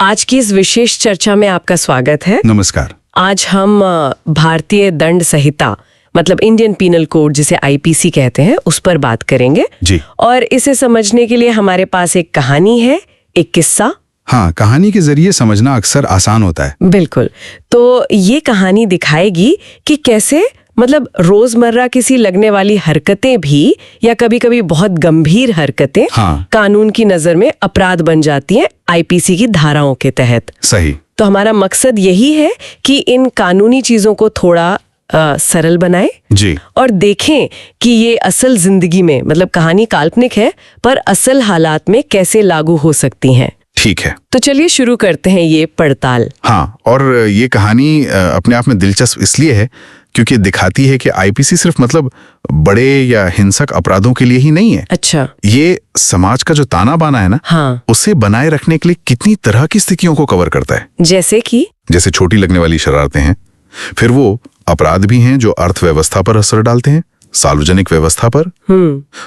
आज की इस विशेष चर्चा में आपका स्वागत है। नमस्कार। आज हम भारतीय दंड संहिता मतलब इंडियन पीनल कोड जिसे आईपीसी कहते हैं उस पर बात करेंगे जी। और इसे समझने के लिए हमारे पास एक कहानी है, एक किस्सा। हाँ, कहानी के जरिए समझना अक्सर आसान होता है। बिल्कुल। तो ये कहानी दिखाएगी कि कैसे मतलब रोजमर्रा किसी लगने वाली हरकतें भी या कभी कभी बहुत गंभीर हरकतें कानून की नजर में अपराध बन जाती हैं आईपीसी की धाराओं के तहत। सही। तो हमारा मकसद यही है कि इन कानूनी चीजों को थोड़ा सरल बनाएं जी, और देखें कि ये असल जिंदगी में मतलब कहानी काल्पनिक है पर असल हालात में कैसे लागू हो सकती हैं। ठीक है। तो चलिए शुरू करते हैं ये पड़ताल। हाँ, और ये कहानी अपने आप में दिलचस्प इसलिए है क्योंकि दिखाती है कि आईपीसी सिर्फ मतलब बड़े या हिंसक अपराधों के लिए ही नहीं है। अच्छा। ये समाज का जो ताना बाना है ना, हाँ, उसे बनाए रखने के लिए कितनी तरह की स्थितियों को कवर करता है। जैसे छोटी लगने वाली शरारतें हैं, फिर वो अपराध भी हैं जो अर्थव्यवस्था पर असर डालते हैं, सार्वजनिक व्यवस्था पर।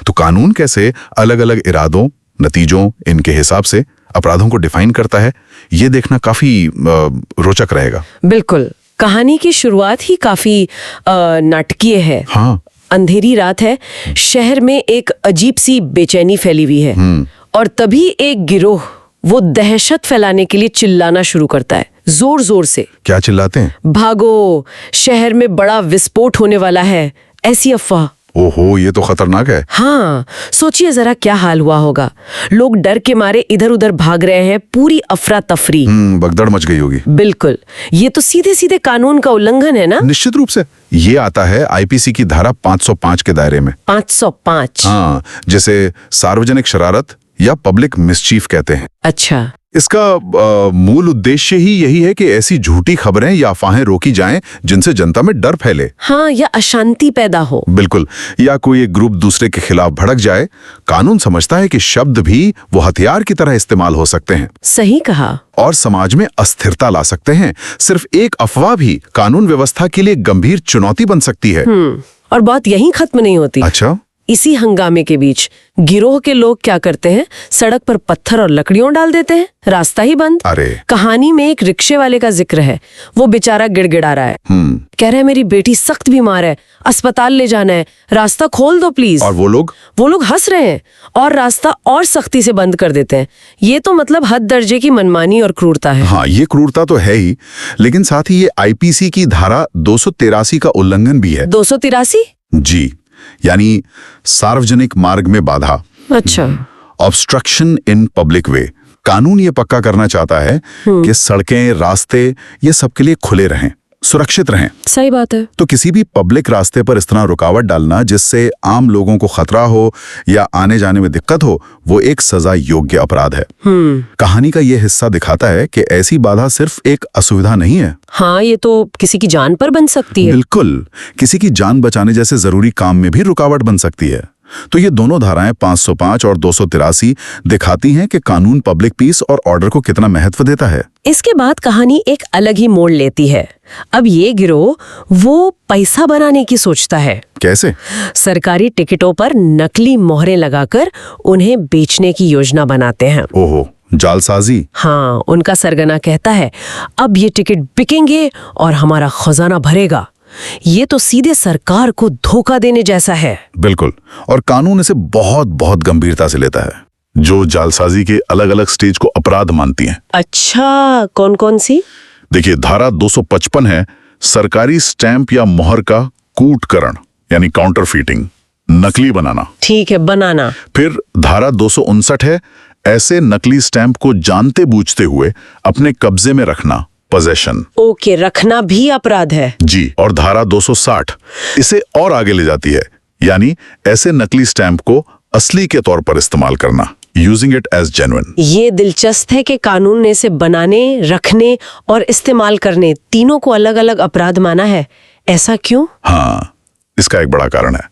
तो कानून कैसे अलग अलग इरादों, नतीजों, इनके हिसाब से अपराधों को डिफाइन करता है, ये देखना काफी रोचक रहेगा। बिल्कुल। कहानी की शुरुआत ही काफी नाटकीय है। हाँ। अंधेरी रात है, शहर में एक अजीब सी बेचैनी फैली हुई है और तभी एक गिरोह वो दहशत फैलाने के लिए चिल्लाना शुरू करता है, जोर जोर से। क्या चिल्लाते हैं? भागो, शहर में बड़ा विस्फोट होने वाला है, ऐसी अफवाह। ओहो, ये तो खतरनाक है। हाँ, सोचिए जरा क्या हाल हुआ होगा। लोग डर के मारे इधर उधर भाग रहे हैं, पूरी अफरा तफरी। भगदड़ मच गई होगी। बिल्कुल। ये तो सीधे सीधे कानून का उल्लंघन है ना। निश्चित रूप से। ये आता है आईपीसी की धारा 505 के दायरे में। 505। हाँ, जैसे सार्वजनिक शरारत या पब्लिक मिसचीफ कहते हैं। अच्छा। इसका मूल उद्देश्य ही यही है कि ऐसी झूठी खबरें या अफवाहें रोकी जाएं जिनसे जनता में डर फैले। हाँ, या अशांति पैदा हो। बिल्कुल। या कोई एक ग्रुप दूसरे के खिलाफ भड़क जाए। कानून समझता है कि शब्द भी वो हथियार की तरह इस्तेमाल हो सकते हैं। सही कहा। और समाज में अस्थिरता ला सकते हैं। सिर्फ एक अफवाह भी कानून व्यवस्था के लिए गंभीर चुनौती बन सकती है। और बात यहीं खत्म नहीं होती। अच्छा। इसी हंगामे के बीच गिरोह के लोग क्या करते हैं, सड़क पर पत्थर और लकड़ियों डाल देते हैं, रास्ता ही बंद। अरे। कहानी में एक रिक्शे वाले का जिक्र है, वो बेचारा गिड़गिड़ा रहा है। कह रहा है मेरी बेटी सख्त बीमार है, अस्पताल ले जाना है, रास्ता खोल दो प्लीज। और वो लोग हंस रहे हैं और रास्ता और सख्ती से बंद कर देते हैं। ये तो मतलब हद दर्जे की मनमानी और क्रूरता है। हाँ, ये क्रूरता तो है ही, लेकिन साथ ही ये आईपीसी की धारा 283 का उल्लंघन भी है। 283? जी, यानी सार्वजनिक मार्ग में बाधा। अच्छा। ऑब्स्ट्रक्शन इन पब्लिक वे। कानून ये पक्का करना चाहता है कि सड़कें, रास्ते ये सबके लिए खुले रहें, सुरक्षित रहें। सही बात है। तो किसी भी पब्लिक रास्ते पर इस तरह रुकावट डालना जिससे आम लोगों को खतरा हो या आने जाने में दिक्कत हो, वो एक सजा योग्य अपराध है। कहानी का ये हिस्सा दिखाता है कि ऐसी बाधा सिर्फ एक असुविधा नहीं है। हाँ, ये तो किसी की जान पर बन सकती है। बिल्कुल, किसी की जान बचाने जैसे जरूरी काम में भी रुकावट बन सकती है। तो ये दोनों धाराएं 505 और 283 दिखाती हैं कि कानून पब्लिक पीस और ऑर्डर को कितना महत्व देता है। इसके बाद कहानी एक अलग ही मोड़ लेती है। अब ये गिरोह वो पैसा बनाने की सोचता है। कैसे? सरकारी टिकटों पर नकली मोहरें लगाकर उन्हें बेचने की योजना बनाते हैं। ओहो, जालसाजी। हाँ, उनका सरगना कहता है अब ये टिकट बिकेंगे और हमारा खजाना भरेगा। ये तो सीधे सरकार को धोखा देने जैसा है। बिल्कुल, और कानून इसे बहुत बहुत गंभीरता से लेता है। जो जालसाजी के अलग अलग स्टेज को अपराध मानती हैं। अच्छा, कौन कौन सी? देखिए, धारा 255 है सरकारी स्टैंप या मोहर का कूटकरण यानी काउंटरफीटिंग, नकली बनाना। ठीक है, बनाना। फिर धारा 259 है ऐसे नकली स्टैंप को जानते बूझते हुए अपने कब्जे में रखना, पोजेशन। ओके, रखना भी अपराध है। जी। और धारा 260 इसे और आगे ले जाती है, यानी ऐसे नकली स्टैंप को असली के तौर पर इस्तेमाल करना, यूजिंग इट एज जेन्युइन। ये दिलचस्प है कि कानून ने इसे बनाने, रखने और इस्तेमाल करने तीनों को अलग अलग अपराध माना है। ऐसा क्यों? हाँ, इसका एक बड़ा कारण है।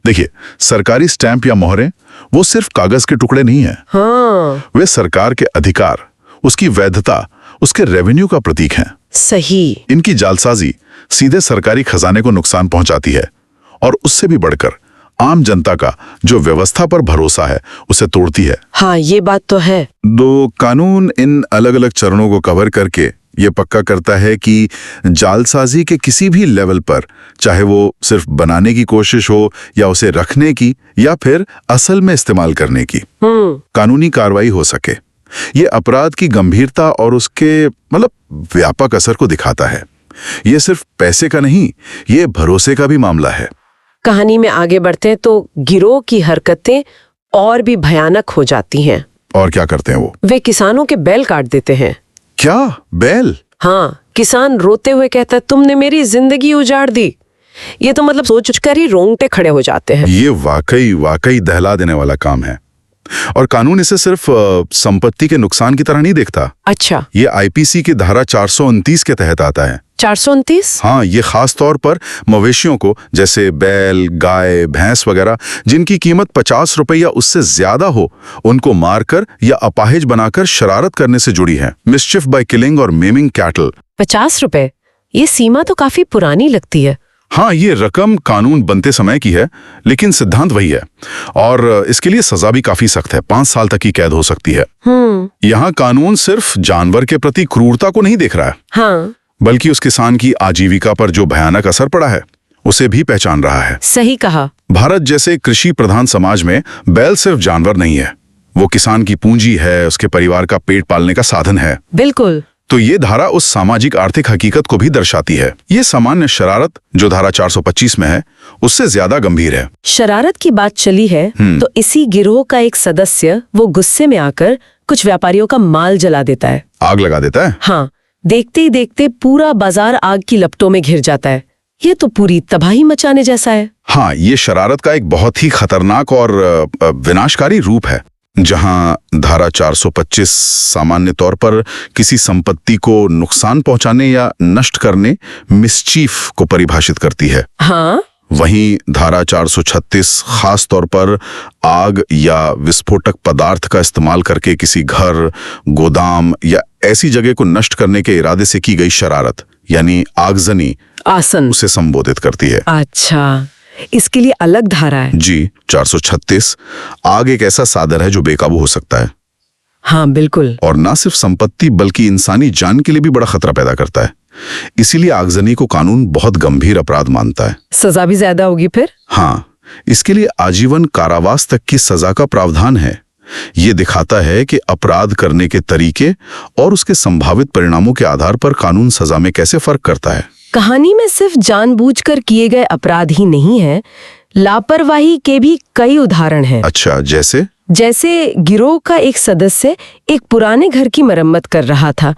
देखिए, सरकारी स्टैंप या मोहरें वो सिर्फ कागज के टुकड़े नहीं है। हाँ। वे सरकार के अधिकार, उसकी वैधता, उसके रेवेन्यू का प्रतीक हैं। सही। इनकी जालसाजी सीधे सरकारी खजाने को नुकसान पहुंचाती है और उससे भी बढ़कर आम जनता का जो व्यवस्था पर भरोसा है उसे तोड़ती है। हाँ, ये बात तो है। दो कानून इन अलग अलग चरणों को कवर करके ये पक्का करता है कि जालसाजी के किसी भी लेवल पर, चाहे वो सिर्फ बनाने की कोशिश हो या उसे रखने की या फिर असल में इस्तेमाल करने की, कानूनी कार्रवाई हो सके। ये अपराध की गंभीरता और उसके व्यापक असर को दिखाता है। ये सिर्फ पैसे का नहीं, ये भरोसे का भी मामला है। कहानी में आगे बढ़ते हैं तो गिरोह की हरकतें और भी भयानक हो जाती हैं। और क्या करते हैं वो? वे किसानों के बैल काट देते हैं। क्या? बैल? हाँ, किसान रोते हुए कहता है, तुमने मेरी जिंदगी उजाड़ दी। ये तो सोचकर ही रोंगटे खड़े हो जाते हैं। ये वाकई दहला देने वाला काम है। और कानून इसे सिर्फ संपत्ति के नुकसान की तरह नहीं देखता। अच्छा, ये आईपीसी की धारा 429 के तहत आता है। 429? हाँ, ये खास तौर पर मवेशियों को, जैसे बैल, गाय, भैंस वगैरह, जिनकी कीमत 50 रुपए या उससे ज्यादा हो, उनको मारकर या अपाहिज बनाकर शरारत करने से जुड़ी है। मिस्चिफ बाय किलिंग और मेमिंग कैटल। 50 रुपए? ये सीमा तो काफी पुरानी लगती है। हाँ, ये रकम कानून बनते समय की है, लेकिन सिद्धांत वही है। और इसके लिए सजा भी काफी सख्त है, 5 साल तक की कैद हो सकती है। यहाँ कानून सिर्फ जानवर के प्रति क्रूरता को नहीं देख रहा है, हाँ, बल्कि उस किसान की आजीविका पर जो भयानक असर पड़ा है उसे भी पहचान रहा है। सही कहा। भारत जैसे कृषि प्रधान समाज में बैल सिर्फ जानवर नहीं है, वो किसान की पूंजी है, उसके परिवार का पेट पालने का साधन है। बिल्कुल। तो ये धारा उस सामाजिक आर्थिक हकीकत को भी दर्शाती है। ये सामान्य शरारत जो धारा 425 में है, उससे ज्यादा गंभीर है। शरारत की बात चली है तो इसी गिरोह का एक सदस्य वो गुस्से में आकर कुछ व्यापारियों का माल जला देता है। आग लगा देता है? हाँ, देखते ही देखते पूरा बाजार आग की लपटों में घिर जाता है। ये तो पूरी तबाही मचाने जैसा है। हाँ, ये शरारत का एक बहुत ही खतरनाक और विनाशकारी रूप है, जहां धारा 425 सामान्य तौर पर किसी संपत्ति को नुकसान पहुंचाने या नष्ट करने, मिसचीफ को परिभाषित करती है। हाँ, वहीं धारा 436 खास तौर पर आग या विस्फोटक पदार्थ का इस्तेमाल करके किसी घर, गोदाम या ऐसी जगह को नष्ट करने के इरादे से की गई शरारत, यानी आगजनी, आसन, उसे संबोधित करती है। अच्छा, इसके लिए अलग धारा है? जी, 436। आग एक ऐसा साधन है जो बेकाबू हो सकता है। हाँ, बिल्कुल। और ना सिर्फ संपत्ति बल्कि इंसानी जान के लिए भी बड़ा खतरा पैदा करता है। इसीलिए आगजनी को कानून बहुत गंभीर अपराध मानता है। सजा भी ज्यादा होगी फिर? हाँ, इसके लिए आजीवन कारावास तक की सजा का प्रावधान है। ये दिखाता है कि अपराध करने के तरीके और उसके संभावित परिणामों के आधार पर कानून सजा में कैसे फर्क करता है। कहानी में सिर्फ जानबूझकर किए गए अपराध ही नहीं है, लापरवाही के भी कई उदाहरण हैं। अच्छा, जैसे गिरोह का एक सदस्य एक पुराने घर की मरम्मत कर रहा था,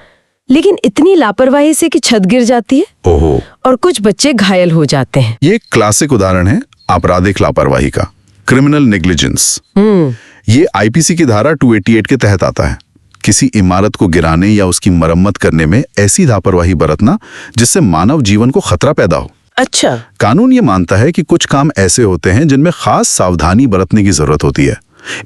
लेकिन इतनी लापरवाही से कि छत गिर जाती है। ओहो। और कुछ बच्चे घायल हो जाते हैं। ये एक क्लासिक उदाहरण है आपराधिक लापरवाही का, क्रिमिनल नेग्लिजेंस। ये आईपीसी की धारा 288 के तहत आता है। किसी इमारत को गिराने या उसकी मरम्मत करने में ऐसी लापरवाही बरतना जिससे मानव जीवन को खतरा पैदा हो। अच्छा। कानून ये मानता है कि कुछ काम ऐसे होते हैं जिनमें खास सावधानी बरतने की जरूरत होती है।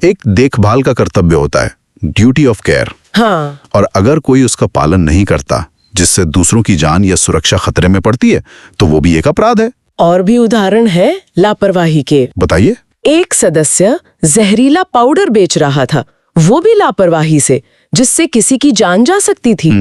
एक देखभाल का कर्तव्य होता है, ड्यूटी ऑफ केयर। हाँ। और अगर कोई उसका पालन नहीं करता, जिससे दूसरों की जान या सुरक्षा खतरे में पड़ती है, तो वो भी एक अपराध है। और भी उदाहरण है लापरवाही के। बताइए। एक सदस्य जहरीला पाउडर बेच रहा था, वो भी लापरवाही से, जिससे किसी की जान जा सकती थी।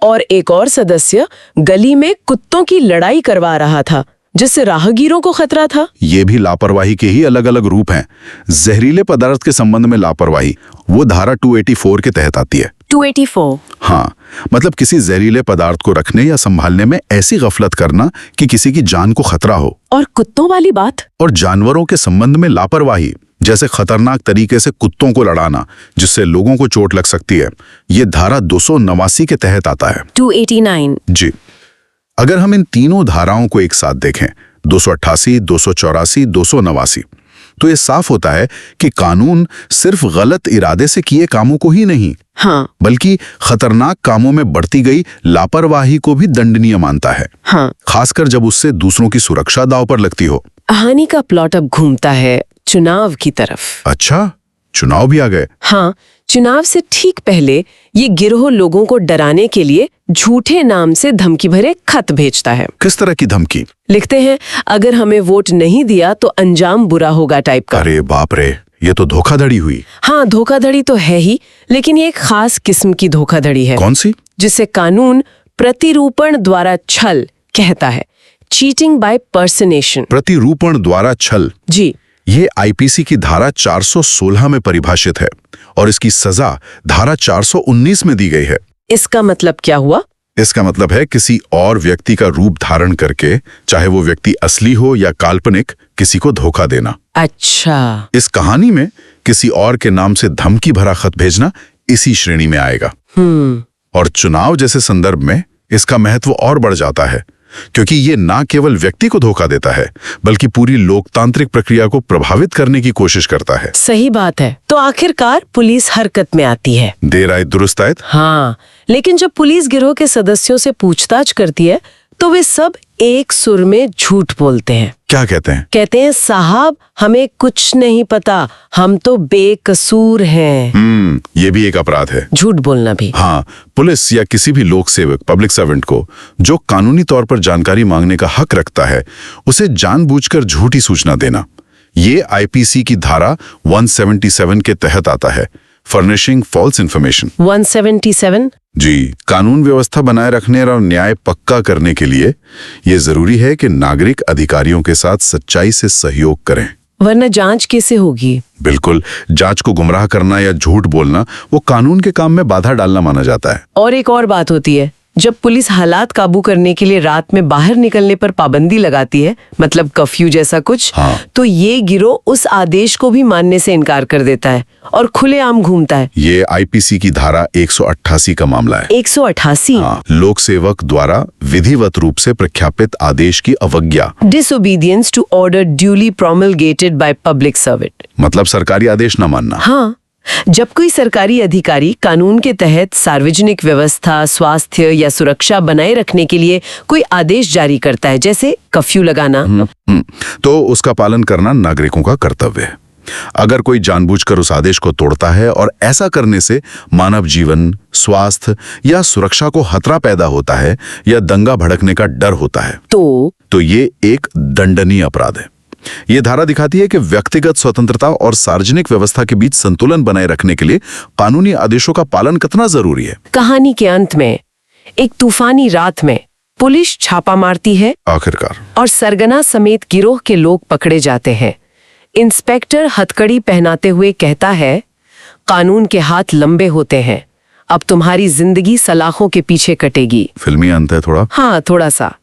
और एक और सदस्य गली में कुत्तों की लड़ाई करवा रहा था, जिससे राहगीरों को खतरा था। ये भी लापरवाही के ही अलग अलग रूप हैं। जहरीले पदार्थ के संबंध में लापरवाही वो धारा 284 के तहत आती है। 284? हाँ, मतलब किसी जहरीले पदार्थ को रखने या संभालने में ऐसी गफलत करना कि किसी की जान को खतरा हो। और कुत्तों वाली बात? और जानवरों के संबंध में लापरवाही, जैसे खतरनाक तरीके से कुत्तों को लड़ाना जिससे लोगों को चोट लग सकती है, ये धारा 289 के तहत आता है। 289? जी। अगर हम इन तीनों धाराओं को एक साथ देखें, 288, 284, 289, तो ये साफ होता है कि कानून सिर्फ गलत इरादे से किए कामों को ही नहीं, हाँ, बल्कि खतरनाक कामों में बढ़ती गई लापरवाही को भी दंडनीय मानता है। हाँ। खासकर जब उससे दूसरों की सुरक्षा दांव पर लगती हो। कहानी का प्लॉट अब घूमता है चुनाव की तरफ। अच्छा, चुनाव भी आ गए? हाँ, चुनाव से ठीक पहले ये गिरोह लोगों को डराने के लिए झूठे नाम से धमकी भरे खत भेजता है। किस तरह की धमकी? लिखते हैं, अगर हमें वोट नहीं दिया तो अंजाम बुरा होगा टाइप का। अरे बाप रे, ये तो धोखाधड़ी हुई। हाँ, धोखाधड़ी तो है ही, लेकिन ये एक खास किस्म की धोखाधड़ी है। कौन सी? जिसे कानून प्रतिरूपण द्वारा छल कहता है। Cheating by personation. प्रतिरूपण द्वारा छल। जी। ये आईपीसी की धारा 416 में परिभाषित है और इसकी सजा धारा 419 में दी गई है। इसका मतलब क्या हुआ? इसका मतलब है किसी और व्यक्ति का रूप धारण करके, चाहे वो व्यक्ति असली हो या काल्पनिक, किसी को धोखा देना। अच्छा। इस कहानी में किसी और के नाम से धमकी भरा खत भेजना इसी श्रेणी में आएगा। और चुनाव जैसे संदर्भ में इसका महत्व और बढ़ जाता है, क्योंकि ये ना केवल व्यक्ति को धोखा देता है, बल्कि पूरी लोकतांत्रिक प्रक्रिया को प्रभावित करने की कोशिश करता है। सही बात है। तो आखिरकार पुलिस हरकत में आती है। देर आए दुरुस्त आए। हाँ, लेकिन जब पुलिस गिरोह के सदस्यों से पूछताछ करती है तो वे सब एक सुर में झूठ बोलते हैं। क्या कहते हैं? कहते हैं, साहब हमें कुछ नहीं पता, हम तो बेकसूर हैं। ये भी एक अपराध है, झूठ बोलना भी। हाँ, पुलिस या किसी भी लोक सेवक, पब्लिक सर्वेंट को जो कानूनी तौर पर जानकारी मांगने का हक रखता है, उसे जानबूझकर झूठी सूचना देना, ये आईपीसी की धारा 177 के तहत आता है, फर्निशिंग फॉल्स इंफॉर्मेशन। 177? जी, कानून व्यवस्था बनाए रखने और न्याय पक्का करने के लिए ये जरूरी है कि नागरिक अधिकारियों के साथ सच्चाई से सहयोग करें, वरना जांच कैसे होगी? बिल्कुल, जांच को गुमराह करना या झूठ बोलना वो कानून के काम में बाधा डालना माना जाता है। और एक और बात होती है, जब पुलिस हालात काबू करने के लिए रात में बाहर निकलने पर पाबंदी लगाती है, मतलब कर्फ्यू जैसा कुछ, हाँ। तो ये गिरोह उस आदेश को भी मानने से इनकार कर देता है और खुलेआम घूमता है। ये आईपीसी की धारा 188 का मामला है। 188? हाँ, लोक सेवक द्वारा विधिवत रूप से प्रख्यापित आदेश की अवज्ञा। Disobedience to order duly promulgated by public servant. मतलब सरकारी आदेश न मानना। हाँ, जब कोई सरकारी अधिकारी कानून के तहत सार्वजनिक व्यवस्था, स्वास्थ्य या सुरक्षा बनाए रखने के लिए कोई आदेश जारी करता है, जैसे कर्फ्यू लगाना, तो उसका पालन करना नागरिकों का कर्तव्य है। अगर कोई जानबूझकर उस आदेश को तोड़ता है और ऐसा करने से मानव जीवन, स्वास्थ्य या सुरक्षा को खतरा पैदा होता है या दंगा भड़कने का डर होता है, तो ये एक दंडनीय अपराध है। ये धारा दिखाती है कि व्यक्तिगत स्वतंत्रता और सार्वजनिक व्यवस्था के बीच संतुलन बनाए रखने के लिए कानूनी आदेशों का पालन कितना जरूरी है। कहानी के अंत में एक तूफानी रात में पुलिस छापा मारती है आखिरकार, और सरगना समेत गिरोह के लोग पकड़े जाते हैं। इंस्पेक्टर हथकड़ी पहनाते हुए कहता है, कानून के हाथ लंबे होते हैं, अब तुम्हारी जिंदगी सलाखों के पीछे कटेगी। फिल्मी अंत है थोड़ा। हाँ, थोड़ा सा।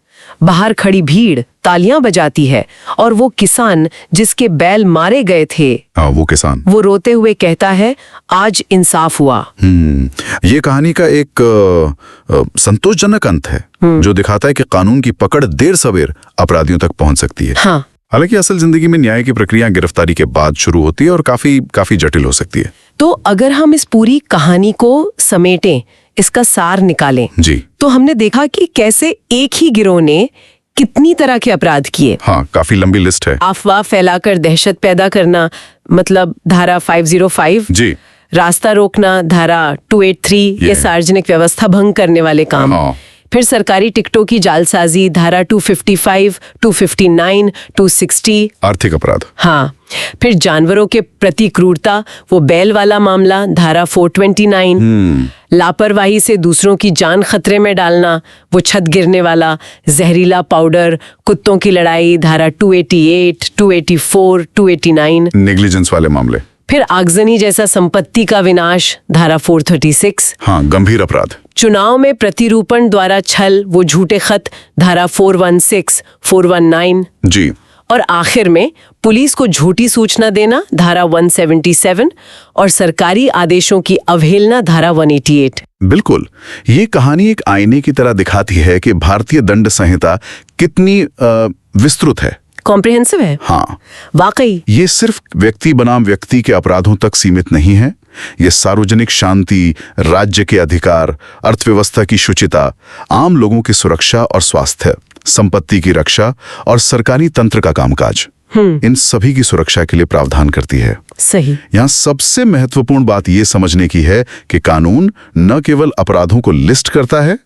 बाहर खड़ी भीड़ तालियां बजाती है और वो किसान जिसके बैल मारे गए थे, वो किसान, वो रोते हुए कहता है, आज इंसाफ हुआ। ये कहानी का एक संतोषजनक अंत है, जो दिखाता है कि कानून की पकड़ देर सवेर अपराधियों तक पहुंच सकती है। हाँ। हालांकि असल जिंदगी में न्याय की प्रक्रिया गिरफ्तारी के बाद शुरू होती है और काफी जटिल हो सकती है। तो अगर हम इस पूरी कहानी को समेटें, इसका सार निकालें, जी, तो हमने देखा कि कैसे एक ही गिरोह ने कितनी तरह के अपराध किए। हाँ, काफी लंबी लिस्ट है। अफवाह फैलाकर दहशत पैदा करना, मतलब धारा 505। जी। रास्ता रोकना, धारा 283, ये सार्वजनिक व्यवस्था भंग करने वाले काम। हाँ। फिर सरकारी टिकटों की जालसाजी, धारा 255, 259, 260। आर्थिक अपराध। हाँ। फिर जानवरों के प्रति क्रूरता, वो बैल वाला मामला, धारा 429। लापरवाही से दूसरों की जान खतरे में डालना, वो छत गिरने वाला, जहरीला पाउडर, कुत्तों की लड़ाई, धारा 288, 284, 289। नेग्लिजेंस वाले मामले। फिर आगजनी जैसा संपत्ति का विनाश, धारा 436। हाँ, गंभीर अपराध। चुनाव में प्रतिरूपण द्वारा छल, वो झूठे खत, धारा 416, 419। जी। और आखिर में पुलिस को झूठी सूचना देना, धारा 177, और सरकारी आदेशों की अवहेलना, धारा 188। बिल्कुल, ये कहानी एक आईने की तरह दिखाती है कि भारतीय दंड संहिता कितनी विस्तृत है, कॉम्प्रिहेंसिव है। हाँ, वाकई ये सिर्फ व्यक्ति बनाम व्यक्ति के अपराधों तक सीमित नहीं है। ये सार्वजनिक शांति, राज्य के अधिकार, अर्थव्यवस्था की शुचिता, आम लोगों की सुरक्षा और स्वास्थ्य, संपत्ति की रक्षा और सरकारी तंत्र का कामकाज, इन सभी की सुरक्षा के लिए प्रावधान करती है। सही। यहाँ सबसे महत्वपूर्ण बात ये समझने की है कि कानून न केवल अपराधों को लिस्ट करता है,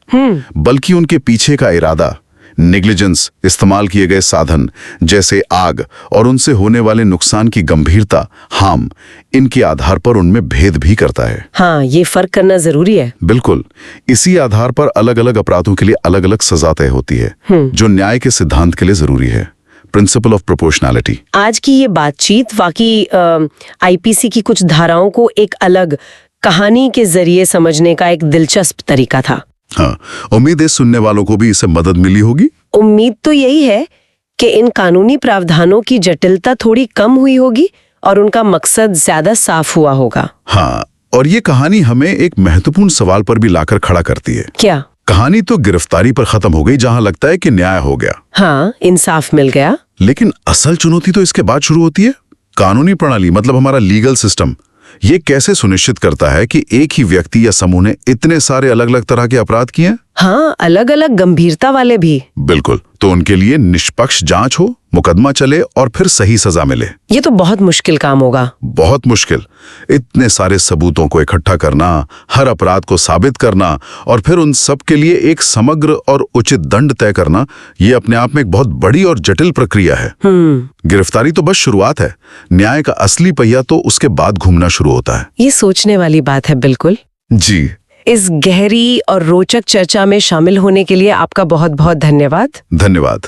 बल्कि उनके पीछे का इरादा, नेग्लिजेंस, इस्तेमाल किए गए साधन जैसे आग और उनसे होने वाले नुकसान की गंभीरता, हार्म, इनके आधार पर उनमें भेद भी करता है। हाँ, ये फर्क करना जरूरी है। बिल्कुल। इसी आधार पर अलग अलग अपराधों के लिए अलग अलग सजा तय होती है, जो न्याय के सिद्धांत के लिए जरूरी है। Principle of proportionality. आज की ये बातचीत वाकई आईपीसी की कुछ धाराओं को एक अलग कहानी के जरिए समझने का एक दिलचस्प तरीका था। हाँ, उम्मीद है सुनने वालों को भी इससे मदद मिली होगी। उम्मीद तो यही है कि इन कानूनी प्रावधानों की जटिलता थोड़ी कम हुई होगी और उनका मकसद ज्यादा साफ हुआ होगा। हाँ, और ये कहानी हमें एक महत्वपूर्ण सवाल पर भी लाकर खड़ा करती है। क्या? कहानी तो गिरफ्तारी पर खत्म हो गई, जहां लगता है कि न्याय हो गया। हाँ, इंसाफ मिल गया। लेकिन असल चुनौती तो इसके बाद शुरू होती है। कानूनी प्रणाली, मतलब हमारा लीगल सिस्टम, ये कैसे सुनिश्चित करता है कि एक ही व्यक्ति या समूह ने इतने सारे अलग अलग तरह के अपराध किए हैं? हाँ, अलग अलग गंभीरता वाले भी। बिल्कुल। तो उनके लिए निष्पक्ष जांच हो, मुकदमा चले और फिर सही सजा मिले। ये तो बहुत मुश्किल काम होगा। बहुत मुश्किल। इतने सारे सबूतों को इकट्ठा करना, हर अपराध को साबित करना और फिर उन सब के लिए एक समग्र और उचित दंड तय करना, ये अपने आप में एक बहुत बड़ी और जटिल प्रक्रिया है। गिरफ्तारी तो बस शुरुआत है। न्याय का असली पहिया तो उसके बाद घूमना शुरू होता है। ये सोचने वाली बात है। बिल्कुल जी। इस गहरी और रोचक चर्चा में शामिल होने के लिए आपका बहुत बहुत धन्यवाद। धन्यवाद।